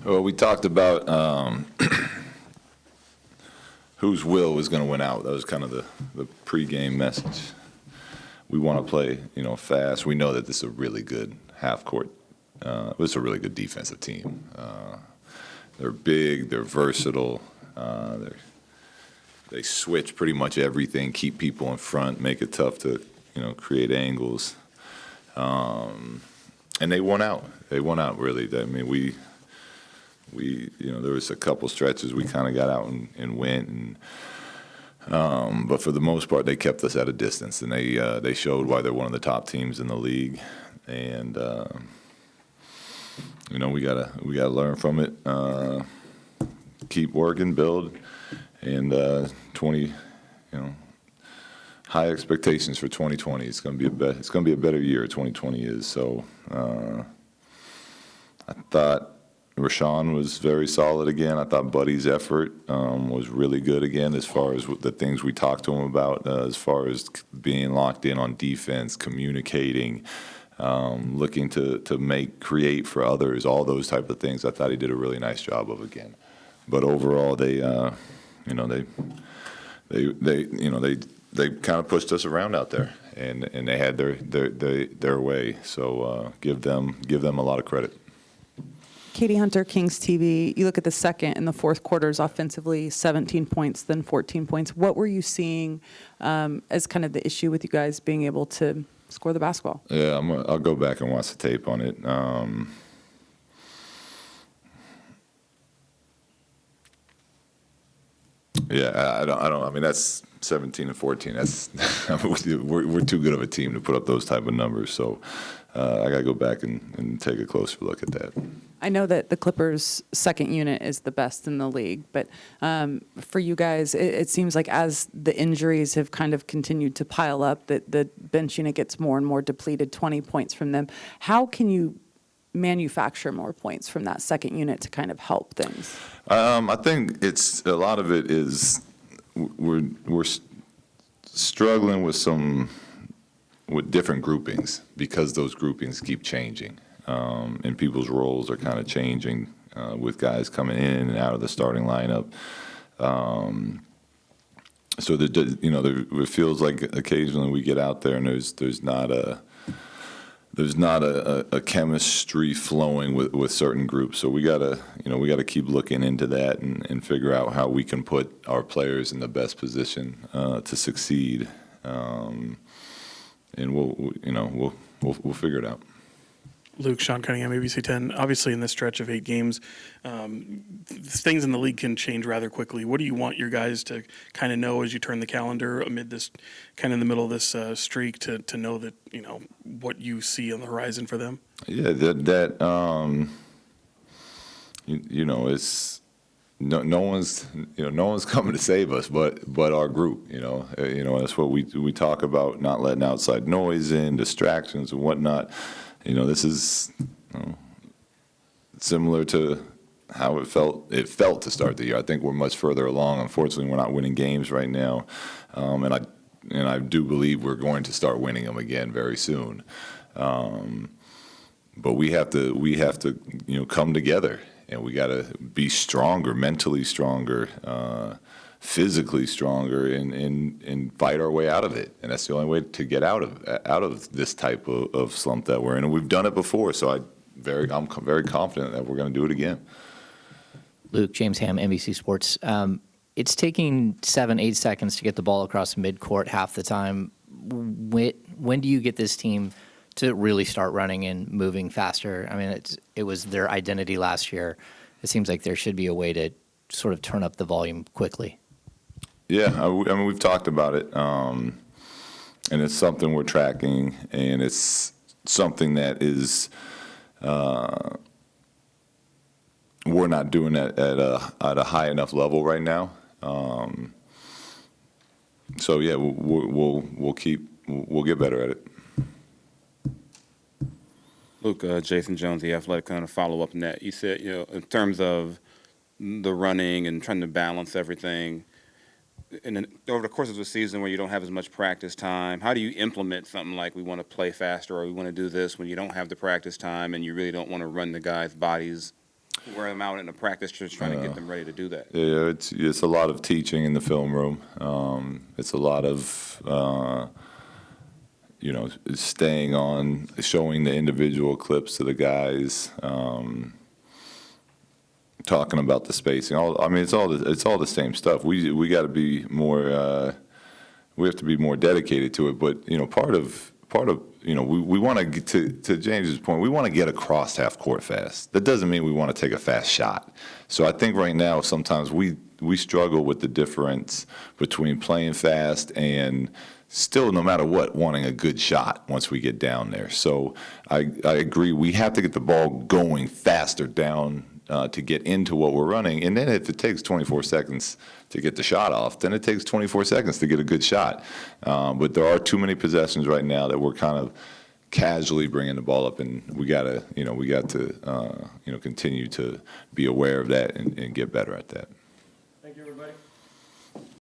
Well, we talked about whose will was going to win out. That was kind of the pregame message. We want to play, fast. We know that this is a really good half-court. It's a really good defensive team. They're big. They're versatile. They switch pretty much everything, keep people in front, make it tough to, create angles. And they won out. They won out, really. I mean, we there was a couple stretches we kind of got out and went, but for the most part, they kept us at a distance, and they showed why they're one of the top teams in the league, and we gotta learn from it, keep working, build, and high expectations for 2020. It's gonna be a better year. 2020 is so. I thought Rashawn was very solid again. I thought Buddy's effort was really good again as far as the things we talked to him about, as far as being locked in on defense, communicating, looking to create for others, all those type of things. I thought he did a really nice job of again. But overall, they kind of pushed us around out there, and they had their way. So give them a lot of credit. Katie Hunter, Kings TV, you look at the second and the fourth quarters offensively, 17 points, then 14 points. What were you seeing as kind of the issue with you guys being able to score the basketball? Yeah, I'll go back and watch the tape on it. Yeah, I don't. I mean, that's 17 and 14. That's we're too good of a team to put up those type of numbers. So I got to go back and take a closer look at that. I know that the Clippers' second unit is the best in the league, but for you guys, it seems like as the injuries have kind of continued to pile up, that the bench unit gets more and more depleted, 20 points from them. How can you manufacture more points from that second unit to kind of help things? I think a lot of it is we're struggling with different groupings because those groupings keep changing. And people's roles are kind of changing with guys coming in and out of the starting lineup. So it feels like occasionally we get out there and there's not a chemistry flowing with certain groups. So we gotta keep looking into that and figure out how we can put our players in the best position to succeed. And we'll figure it out. Luke, Sean Cunningham, ABC 10. Obviously, in this stretch of 8 games, things in the league can change rather quickly. What do you want your guys to kind of know as you turn the calendar amid this, kind of in the middle of this streak, to know that, what you see on the horizon for them? Yeah, it's no one's coming to save us, but our group. That's what we talk about, not letting outside noise in, distractions and whatnot. This is similar to how it felt to start the year. I think we're much further along. Unfortunately, we're not winning games right now, and I do believe we're going to start winning them again very soon. But we have to come together, and we got to be stronger, mentally stronger, physically stronger, and fight our way out of it. And that's the only way to get out of this type of slump that we're in. And we've done it before, so I'm very confident that we're going to do it again. Luke, James Ham, NBC Sports. It's taking 7-8 seconds to get the ball across midcourt half the time. When do you get this team to really start running and moving faster? I mean, it was their identity last year. It seems like there should be a way to sort of turn up the volume quickly. Yeah, I mean, we've talked about it, and it's something we're tracking, and it's something that is we're not doing it at a high enough level right now. So yeah, we'll get better at it. Luke, Jason Jones, The Athletic, kind of follow up on that. You said, in terms of the running and trying to balance everything, and then over the course of the season where you don't have as much practice time, how do you implement something like we want to play faster or we want to do this when you don't have the practice time and you really don't want to run the guys' bodies wear them out in a practice, just trying to get them ready to do that. Yeah, it's a lot of teaching in the film room. It's a lot of staying on, showing the individual clips to the guys, talking about the spacing. It's all the same stuff. We got to be more. We have to be more dedicated to it. But part of we want to get to James's point. We want to get across half court fast. That doesn't mean we want to take a fast shot. So I think right now sometimes we struggle with the difference between playing fast and still, no matter what, wanting a good shot once we get down there. So I agree. We have to get the ball going faster down to get into what we're running. And then if it takes 24 seconds to get the shot off, then it takes 24 seconds to get a good shot. But there are too many possessions right now that we're kind of casually bringing the ball up, and we got to continue to be aware of that and get better at that.